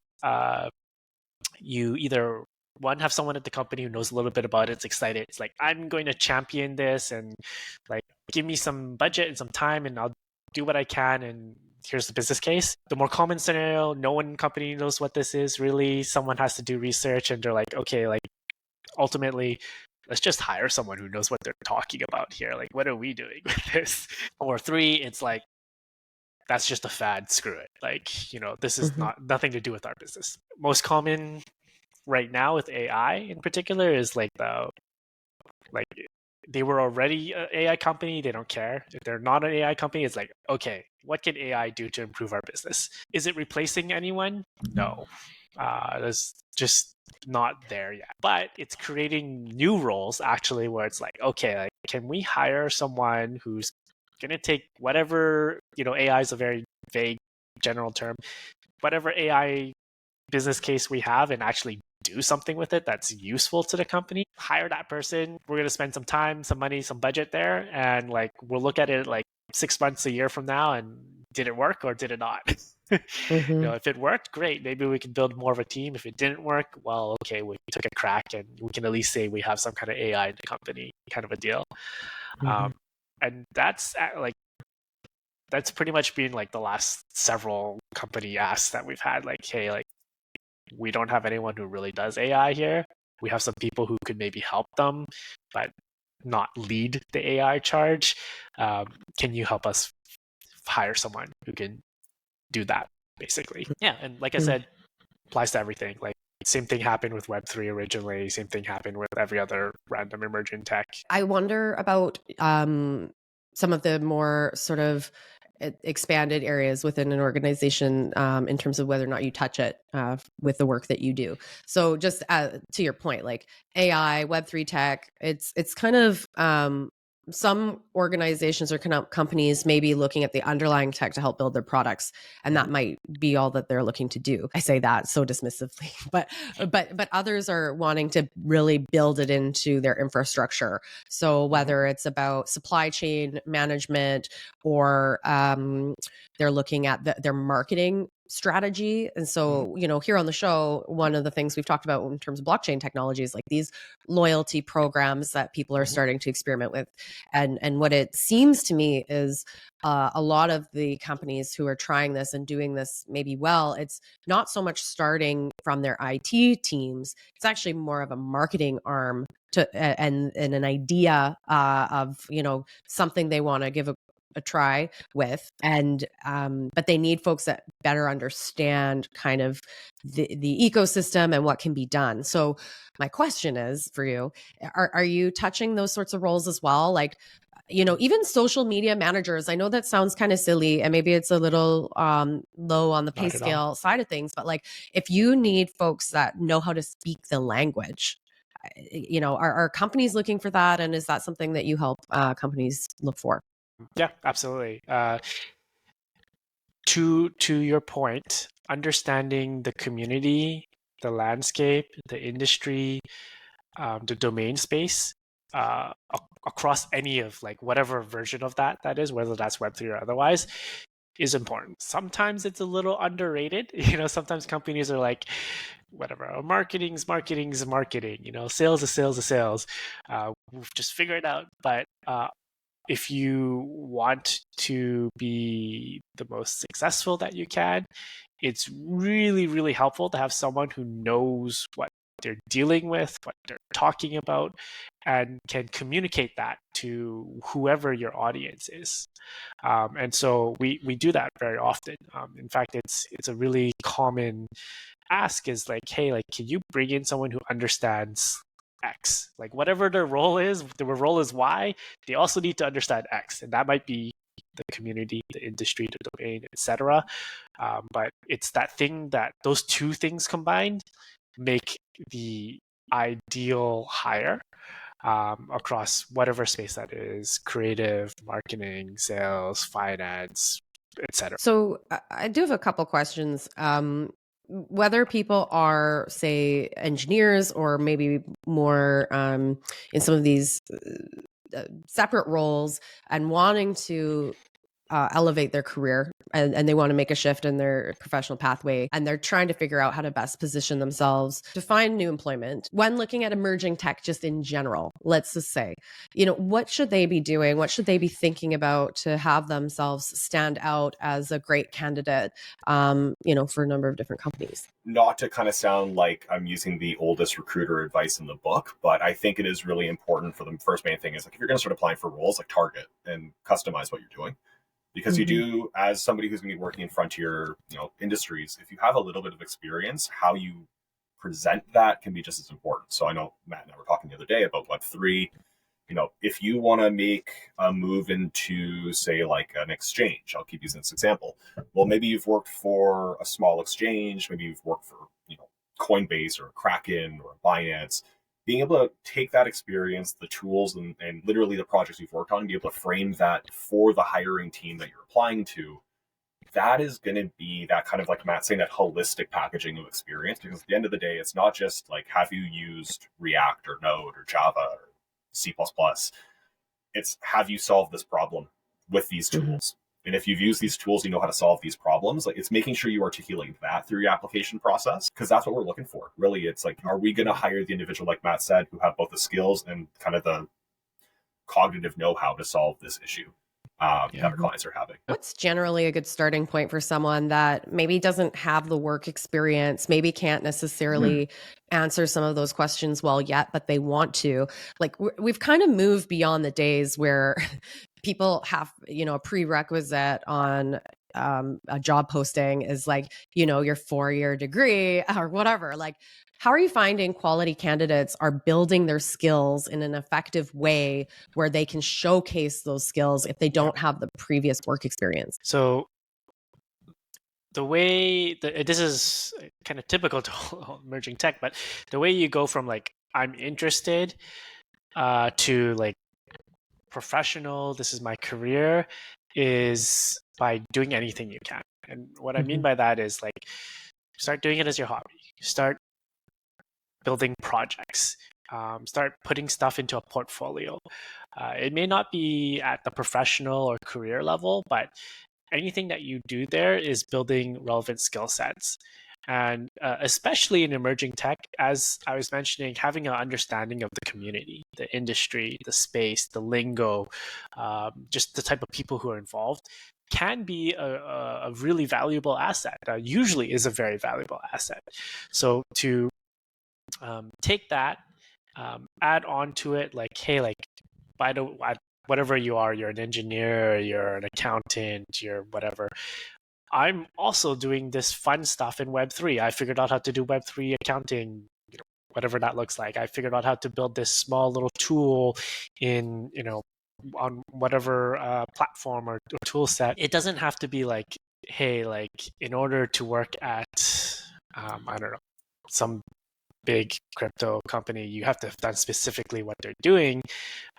Speaker 2: you either have someone at the company who knows a little bit about it, it's excited. It's like, I'm going to champion this and like, give me some budget and some time and I'll do what I can. And here's the business case. The more common scenario, no one in the company knows what this is really. Someone has to do research and they're like, okay, like ultimately, let's just hire someone who knows what they're talking about here. Like, what are we doing with this? Or 3, it's like, that's just a fad. Screw it. Like, this is nothing to do with our business. Most common right now with AI in particular is like they were already an AI company. They don't care. If they're not an AI company, it's like, okay, what can AI do to improve our business? Is it replacing anyone? No. There's just not there yet. But it's creating new roles actually where it's like, okay, like, can we hire someone who's going to take whatever, AI is a very vague general term, whatever AI business case we have and actually do something with it that's useful to the company, hire that person. We're going to spend some time, some money, some budget there. And like, we'll look at it like 6 months, a year from now. And did it work or did it not? If it worked, great. Maybe we can build more of a team. If it didn't work, well, okay, we took a crack and we can at least say we have some kind of AI in the company, kind of a deal. And that's pretty much been like the last several company asks that we've had. Like, hey, like, we don't have anyone who really does AI here. We have some people who could maybe help them, but not lead the AI charge. Can you help us hire someone who can do that, basically? Yeah, and like I said, applies to everything. Like, same thing happened with Web3 originally. Same thing happened with every other random emerging tech.
Speaker 1: I wonder about some of the more sort of expanded areas within an organization in terms of whether or not you touch it with the work that you do. So just to your point, like AI, Web3 tech, it's kind of some organizations or companies may be looking at the underlying tech to help build their products, and that might be all that they're looking to do. I say that so dismissively, but others are wanting to really build it into their infrastructure. So whether it's about supply chain management or they're looking at their marketing strategy. And so, here on the show, one of the things we've talked about in terms of blockchain technology is like these loyalty programs that people are starting to experiment with. And what it seems to me is a lot of the companies who are trying this and doing this maybe well, it's not so much starting from their IT teams. It's actually more of a marketing arm and an idea of, something they want to give a try with, and but they need folks that better understand kind of the ecosystem and what can be done. So my question is for you, are you touching those sorts of roles as well? Like, even social media managers. I know that sounds kind of silly and maybe it's a little low on the pay
Speaker 2: Not at all.
Speaker 1: scale side of things, but like if you need folks that know how to speak the language, are companies looking for that? And is that something that you help companies look for?
Speaker 2: Yeah, absolutely. To your point, understanding the community, the landscape, the industry, the domain space across any of like whatever version of that is, whether that's Web3 or otherwise, is important. Sometimes it's a little underrated. Sometimes companies are like, whatever, marketing's marketing. Sales is sales. We've just figured it out. But if you want to be the most successful that you can, it's really, really helpful to have someone who knows what they're dealing with, what they're talking about, and can communicate that to whoever your audience is. And so we do that very often. In fact, it's a really common ask is like, hey, like, can you bring in someone who understands X? Like whatever their role is Y, they also need to understand X. And that might be the community, the industry, the domain, etc. But it's that thing that those two things combined make the ideal hire across whatever space that is: creative, marketing, sales, finance, etc.
Speaker 1: So I do have a couple questions. Whether people are, say, engineers or maybe more in some of these separate roles and wanting to elevate their career and they want to make a shift in their professional pathway and they're trying to figure out how to best position themselves to find new employment. When looking at emerging tech just in general, let's just say, what should they be doing? What should they be thinking about to have themselves stand out as a great candidate, for a number of different companies?
Speaker 3: Not to kind of sound like I'm using the oldest recruiter advice in the book, but I think it is really important for the first main thing is like if you're going to start applying for roles, like target and customize what you're doing. Because you do, as somebody who's going to be working in frontier, industries, if you have a little bit of experience, how you present that can be just as important. So I know Matt and I were talking the other day about Web3. If you want to make a move into, say, like an exchange, I'll keep using this example. Well, maybe you've worked for a small exchange, maybe you've worked for, Coinbase or Kraken or Binance. Being able to take that experience, the tools, and literally the projects you've worked on, and be able to frame that for the hiring team that you're applying to, that is going to be that kind of, like Matt saying, that holistic packaging of experience. Because at the end of the day, it's not just like, have you used React or Node or Java or C++? It's, have you solved this problem with these tools? And if you've used these tools, you know how to solve these problems. Like, it's making sure you articulate that through your application process, because that's what we're looking for. Really, it's like, are we going to hire the individual, like Matt said, who have both the skills and kind of the cognitive know-how to solve this issue that our clients are having?
Speaker 1: What's generally a good starting point for someone that maybe doesn't have the work experience, maybe can't necessarily answer some of those questions well yet, but they want to? Like, we've kind of moved beyond the days where people have, a prerequisite on a job posting is like, your 4-year degree or whatever. Like, how are you finding quality candidates are building their skills in an effective way where they can showcase those skills if they don't have the previous work experience?
Speaker 2: So the way this is kind of typical to emerging tech, but the way you go from like, I'm interested to like professional, this is my career, is by doing anything you can. And what I mean by that is like, start doing it as your hobby. Start building projects. Start putting stuff into a portfolio. It may not be at the professional or career level, but anything that you do there is building relevant skill sets. And especially in emerging tech, as I was mentioning, having an understanding of the community, the industry, the space, the lingo, just the type of people who are involved can be a really valuable asset, usually is a very valuable asset. So to take that, add on to it, like, hey, like, whatever you are, you're an engineer, you're an accountant, you're whatever. I'm also doing this fun stuff in Web3. I figured out how to do Web3 accounting, whatever that looks like. I figured out how to build this small little tool in, on whatever platform or tool set. It doesn't have to be like, hey, like in order to work at, I don't know, some big crypto company, you have to have done specifically what they're doing.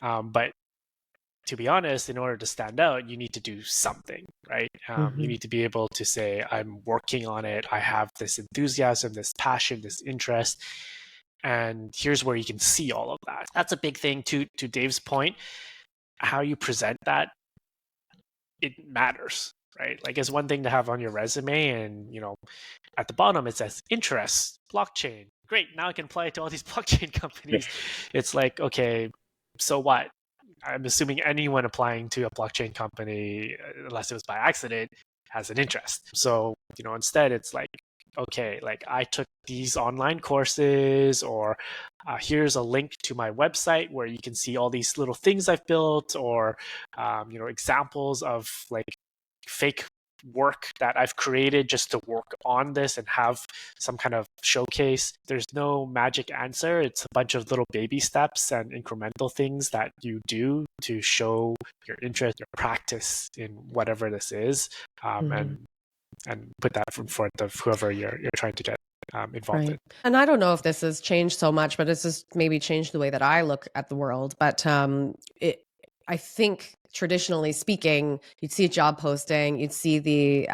Speaker 2: But to be honest, in order to stand out, you need to do something, right? You need to be able to say, I'm working on it. I have this enthusiasm, this passion, this interest. And here's where you can see all of that. That's a big thing to Dave's point. How you present that, it matters, right? Like it's one thing to have on your resume and, you know, at the bottom it says interests, blockchain. Great, now I can apply it to all these blockchain companies. It's like, okay, so what? I'm assuming anyone applying to a blockchain company, unless it was by accident, has an interest. So, you know, instead it's like, okay, like I took these online courses, or here's a link to my website where you can see all these little things I've built, or, you know, examples of like fake work that I've created just to work on this and have some kind of showcase. There's no magic answer. It's a bunch of little baby steps and incremental things that you do to show your interest, your practice in whatever this is, and put that in front of whoever you're trying to get involved in.
Speaker 1: And I don't know if this has changed so much, but it's just maybe changed the way that I look at the world. But I think traditionally speaking, you'd see a job posting, you'd see the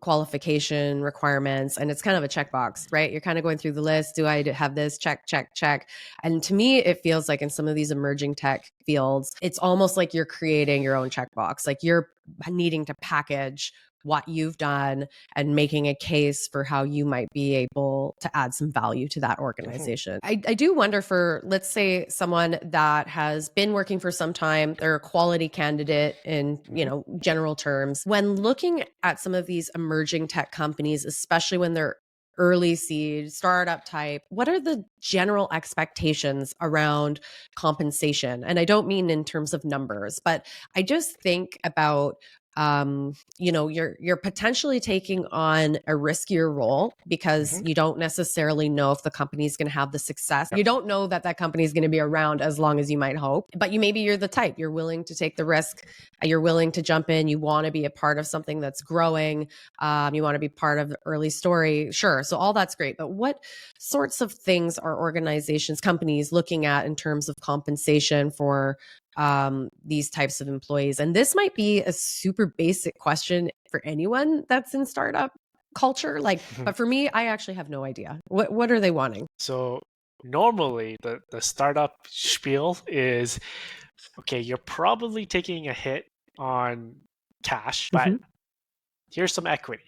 Speaker 1: qualification requirements, and it's kind of a checkbox, right? You're kind of going through the list. Do I have this? Check, check, check. And to me, it feels like in some of these emerging tech fields, it's almost like you're creating your own checkbox. Like you're needing to package what you've done and making a case for how you might be able to add some value to that organization. I do wonder for, let's say, someone that has been working for some time, they're a quality candidate in, general terms. When looking at some of these emerging tech companies, especially when they're early seed, startup type, what are the general expectations around compensation? And I don't mean in terms of numbers, but I just think about you're potentially taking on a riskier role because you don't necessarily know if the company is going to have the success. You don't know that company is going to be around as long as you might hope, but maybe you're the type, you're willing to take the risk, you're willing to jump in, you want to be a part of something that's growing, you want to be part of the early story. Sure. So all that's great. But what sorts of things are organizations, companies looking at in terms of compensation for these types of employees? And this might be a super basic question for anyone that's in startup culture. But for me, I actually have no idea. What are they wanting?
Speaker 2: So normally the startup spiel is, okay, you're probably taking a hit on cash, but here's some equity.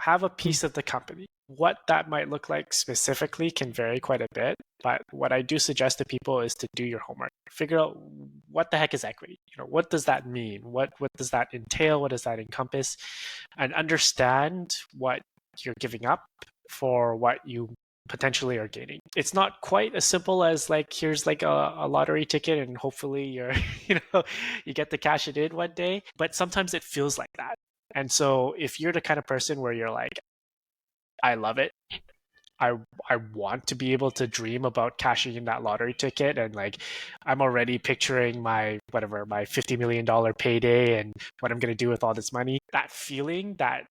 Speaker 2: Have a piece of the company. What that might look like specifically can vary quite a bit, but what I do suggest to people is to do your homework. Figure out what the heck is equity. What does that mean? What does that entail? What does that encompass? And understand what you're giving up for what you potentially are gaining. It's not quite as simple as like, here's like a lottery ticket and hopefully you're, you get to cash it in one day, but sometimes it feels like that. And so if you're the kind of person where you're like, I love it, I want to be able to dream about cashing in that lottery ticket, and like I'm already picturing my $50 million payday and what I'm going to do with all this money. That feeling, that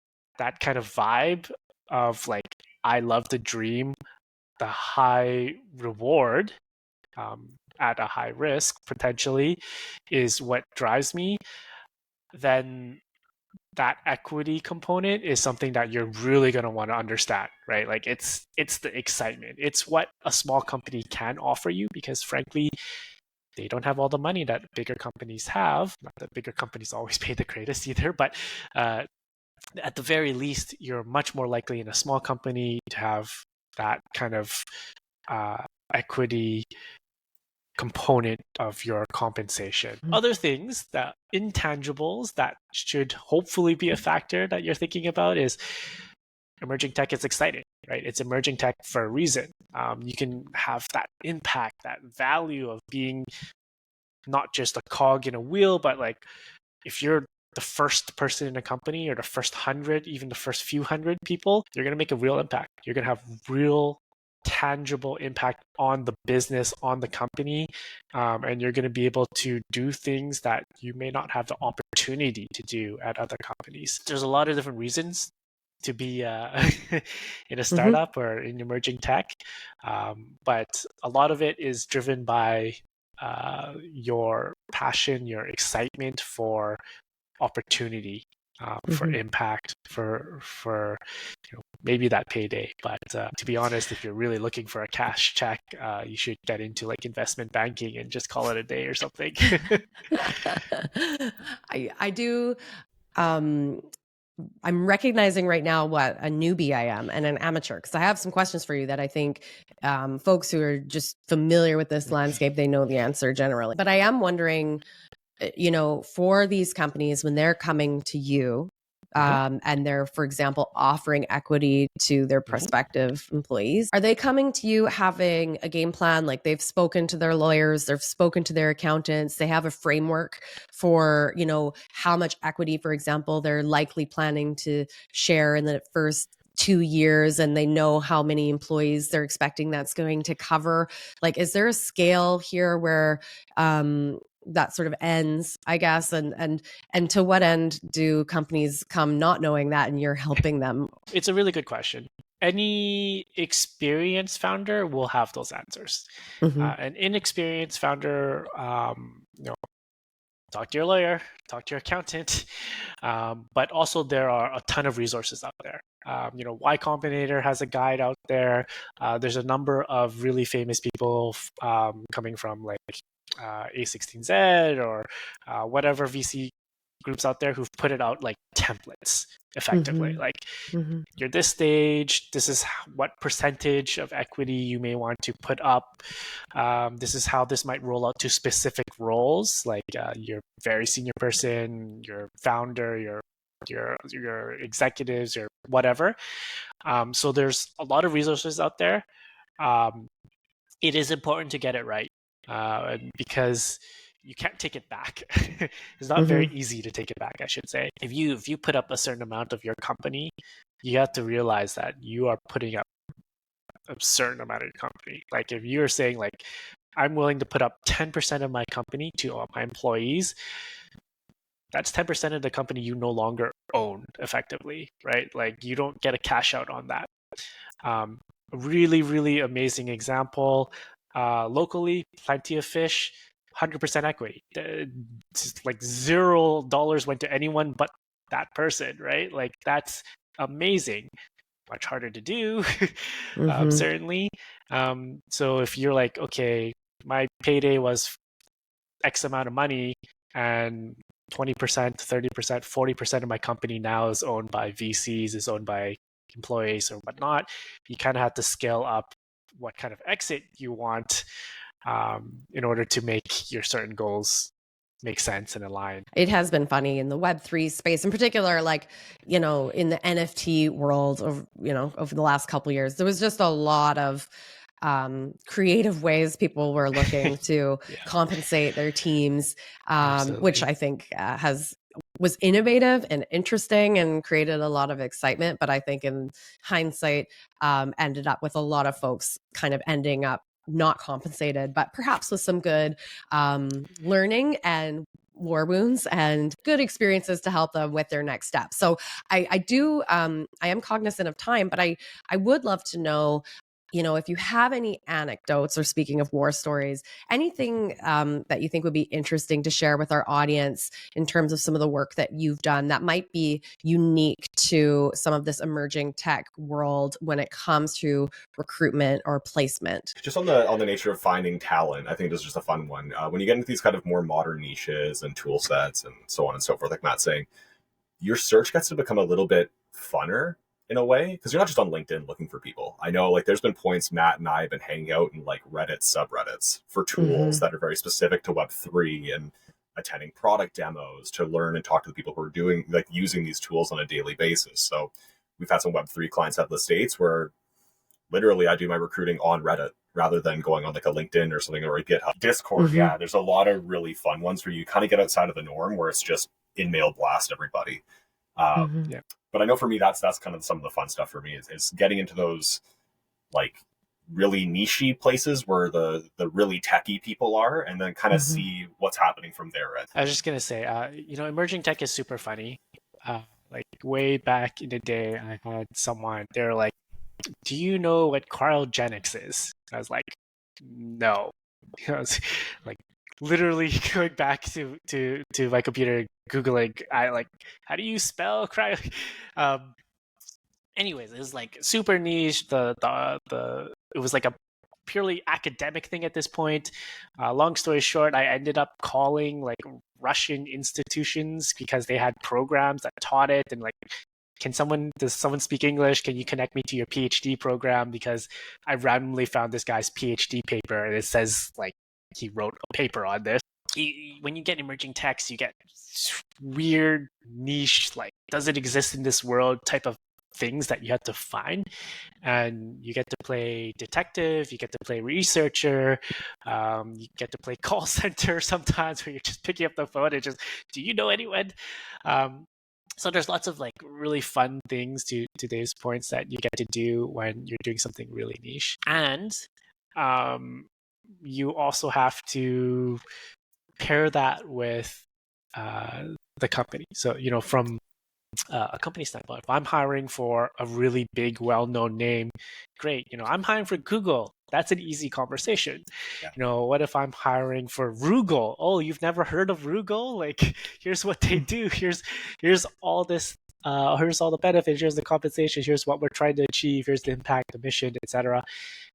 Speaker 2: kind of vibe of like, I love to dream, the high reward at a high risk potentially is what drives me. Then that equity component is something that you're really going to want to understand, right? Like it's the excitement. It's what a small company can offer you, because frankly, they don't have all the money that bigger companies have. Not that bigger companies always pay the greatest either, but at the very least, you're much more likely in a small company to have that kind of equity component of your compensation. Other things, that intangibles that should hopefully be a factor that you're thinking about is emerging tech is exciting, right? It's emerging tech for a reason. You can have that impact, that value of being not just a cog in a wheel, but like if you're the first person in a company or the first 100, even the first few hundred people, you're going to make a real impact. You're going to have real tangible impact on the business, on the company, and you're going to be able to do things that you may not have the opportunity to do at other companies. There's a lot of different reasons to be in a startup or in emerging tech, but a lot of it is driven by your passion, your excitement for opportunity, for impact, for maybe that payday. But to be honest, if you're really looking for a cash check, you should get into like investment banking and just call it a day or something.
Speaker 1: I do. I'm recognizing right now what a newbie I am and an amateur, because I have some questions for you that I think folks who are just familiar with this landscape, they know the answer generally. But I am wondering, for these companies, when they're coming to you and they're, for example, offering equity to their prospective employees, are they coming to you having a game plan? Like they've spoken to their lawyers, they've spoken to their accountants, they have a framework for, how much equity, for example, they're likely planning to share in the first 2 years, and they know how many employees they're expecting that's going to cover? Like, is there a scale here where that sort of ends, I guess, and to what end do companies come not knowing that and you're helping them?
Speaker 2: It's a really good question. Any experienced founder will have those answers. An inexperienced founder, talk to your lawyer, talk to your accountant, but also there are a ton of resources out there. Y Combinator has a guide out there. There's a number of really famous people coming from like A16Z or whatever VC groups out there who've put it out like templates effectively. Like you're this stage, this is what percentage of equity you may want to put up. This is how this might roll out to specific roles, like your very senior person, your founder, your executives, or whatever. So there's a lot of resources out there. It is important to get it right because you can't take it back. It's not very easy to take it back, I should say. If you put up a certain amount of your company, you have to realize that you are putting up a certain amount of your company. Like if you're saying like, I'm willing to put up 10% of my company to my employees, that's 10% of the company you no longer own effectively, right? Like you don't get a cash out on that. A really, really amazing example. Locally, Plenty of Fish, 100% equity. Just like $0 went to anyone but that person, right? Like that's amazing. Much harder to do, certainly. So if you're like, okay, my payday was X amount of money and 20%, 30%, 40% of my company now is owned by VCs, is owned by employees or whatnot, you kind of have to scale up what kind of exit you want in order to make your certain goals make sense and align.
Speaker 1: It has been funny in the Web3 space in particular, like, in the NFT world of, over the last couple of years, there was just a lot of creative ways people were looking to compensate their teams, which I think was innovative and interesting and created a lot of excitement. But I think in hindsight, ended up with a lot of folks kind of ending up not compensated, but perhaps with some good learning and war wounds and good experiences to help them with their next step. So I am cognizant of time, but I would love to know, if you have any anecdotes, or speaking of war stories, anything that you think would be interesting to share with our audience in terms of some of the work that you've done that might be unique to some of this emerging tech world when it comes to recruitment or placement.
Speaker 3: Just on the nature of finding talent, I think this is just a fun one. When you get into these kind of more modern niches and tool sets and so on and so forth, like Matt's saying, your search gets to become a little bit funner in a way, because you're not just on LinkedIn looking for people. I know like there's been points Matt and I have been hanging out in like Reddit subreddits for tools that are very specific to Web3 and attending product demos to learn and talk to the people who are doing like using these tools on a daily basis. So we've had some Web3 clients out of the States where literally I do my recruiting on Reddit rather than going on like a LinkedIn or something, or a GitHub. Discord, yeah, there's a lot of really fun ones where you kind of get outside of the norm where it's just in-mail blast everybody. But I know for me, that's kind of some of the fun stuff for me is getting into those like really nichey places where the really techie people are, and then kind of see what's happening from there.
Speaker 2: I was just gonna say, emerging tech is super funny. Like way back in the day, I had someone. They're like, "Do you know what cryogenics is?" I was like, "No." I was like literally going back to my computer, googling. How do you spell cryo? Anyways, it was like super niche. It was like a purely academic thing at this point. Long story short, I ended up calling like Russian institutions because they had programs that taught it, and like, does someone speak English? Can you connect me to your PhD program? Because I randomly found this guy's PhD paper, and it says like he wrote a paper on this. When you get emerging techs, you get weird niche, like, does it exist in this world type of things that you have to find, and you get to play detective, you get to play researcher, you get to play call center sometimes, where you're just picking up the phone and just, do you know anyone? So there's lots of like really fun things to today's points that you get to do when you're doing something really niche, and you also have to pair that with the company. So from a company standpoint, if I'm hiring for a really big, well-known name, great. I'm hiring for Google. That's an easy conversation. Yeah. What if I'm hiring for Rugal? Oh, you've never heard of Rugal? Like, here's what they do. Here's all this. Here's all the benefits. Here's the compensation. Here's what we're trying to achieve. Here's the impact, the mission, etc.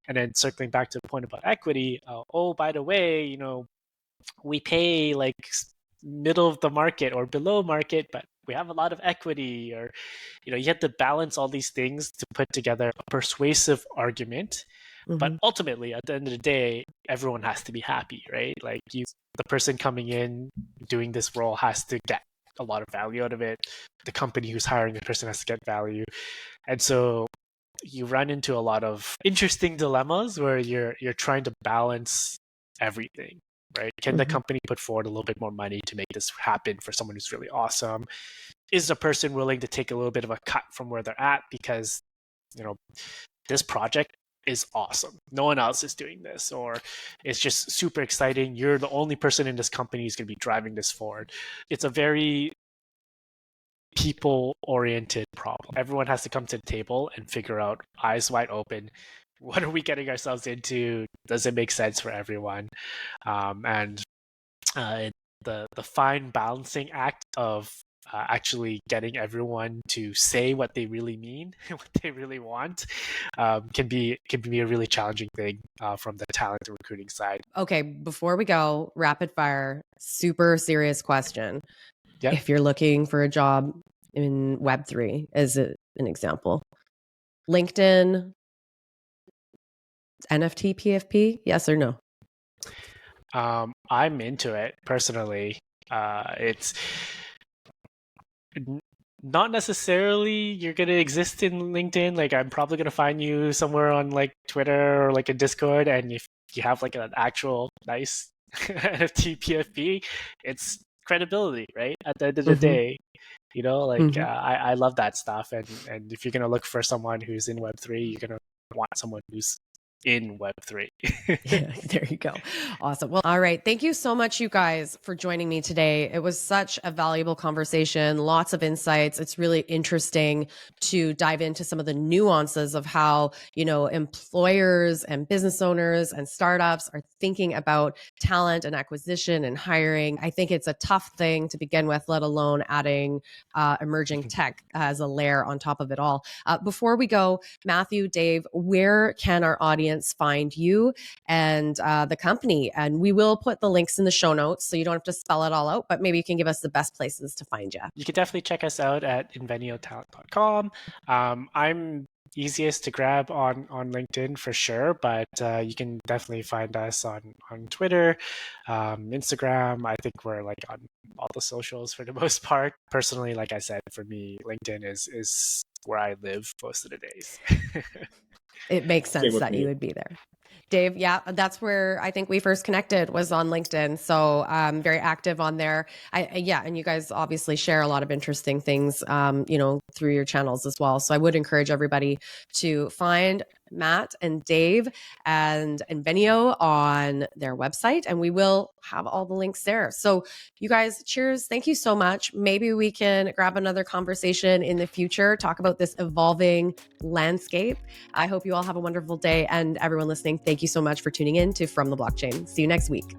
Speaker 2: And then circling back to the point about equity. Oh, by the way, we pay like middle of the market or below market, but we have a lot of equity, or you have to balance all these things to put together a persuasive argument. But ultimately, at the end of the day, everyone has to be happy, right? Like, the person coming in doing this role has to get a lot of value out of it. The company who's hiring the person has to get value. And so you run into a lot of interesting dilemmas where you're trying to balance everything. Right? Can the company put forward a little bit more money to make this happen for someone who's really awesome? Is the person willing to take a little bit of a cut from where they're at because, this project is awesome. No one else is doing this, or it's just super exciting. You're the only person in this company who's going to be driving this forward. It's a very people-oriented problem. Everyone has to come to the table and figure out, eyes wide open, what are we getting ourselves into? Does it make sense for everyone? And the fine balancing act of actually getting everyone to say what they really mean, what they really want, can be a really challenging thing from the talent and recruiting side.
Speaker 1: Okay, before we go, rapid fire, super serious question. Yep. If you're looking for a job in Web3, as an example, LinkedIn, NFT, PFP, yes or no?
Speaker 2: I'm into it personally. It's not necessarily you're going to exist in LinkedIn. Like, I'm probably going to find you somewhere on like Twitter or like a Discord, and if you have like an actual nice NFT, PFP, it's credibility, right? At the end of the day. I love that stuff, and if you're going to look for someone who's in Web3, you're going to want someone who's in Web3.
Speaker 1: Yeah, there you go. Awesome. Well, all right. Thank you so much, you guys, for joining me today. It was such a valuable conversation, lots of insights. It's really interesting to dive into some of the nuances of how, employers and business owners and startups are thinking about talent and acquisition and hiring. I think it's a tough thing to begin with, let alone adding emerging tech as a layer on top of it all. Before we go, Mathew, Dave, where can our audience find you and the company? And we will put the links in the show notes, so you don't have to spell it all out, but maybe you can give us the best places to find you.
Speaker 2: You can definitely check us out at inveniotalent.com. I'm easiest to grab on LinkedIn for sure, but you can definitely find us on Twitter, Instagram. I think we're like on all the socials for the most part. Personally, like I said, for me, LinkedIn is where I live most of the days.
Speaker 1: It makes sense that you would be there. Dave, yeah, that's where I think we first connected, was on LinkedIn. So very active on there. And you guys obviously share a lot of interesting things, through your channels as well. So I would encourage everybody to find Matt and Dave and Invenio on their website, and we will have all the links there. So you guys, cheers. Thank you so much. Maybe we can grab another conversation in the future, talk about this evolving landscape. I hope you all have a wonderful day, and everyone listening, thank you so much for tuning in to From the Blockchain. See you next week.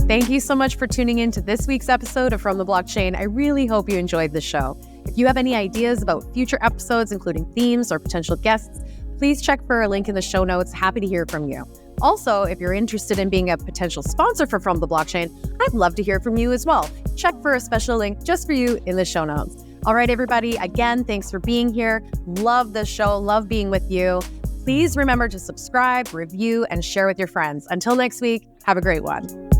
Speaker 1: Thank you so much for tuning in to this week's episode of From the Blockchain. I really hope you enjoyed the show. If you have any ideas about future episodes, including themes or potential guests, please check for a link in the show notes. Happy to hear from you. Also, if you're interested in being a potential sponsor for From the Blockchain, I'd love to hear from you as well. Check for a special link just for you in the show notes. All right, everybody. Again, thanks for being here. Love the show. Love being with you. Please remember to subscribe, review, and share with your friends. Until next week, have a great one.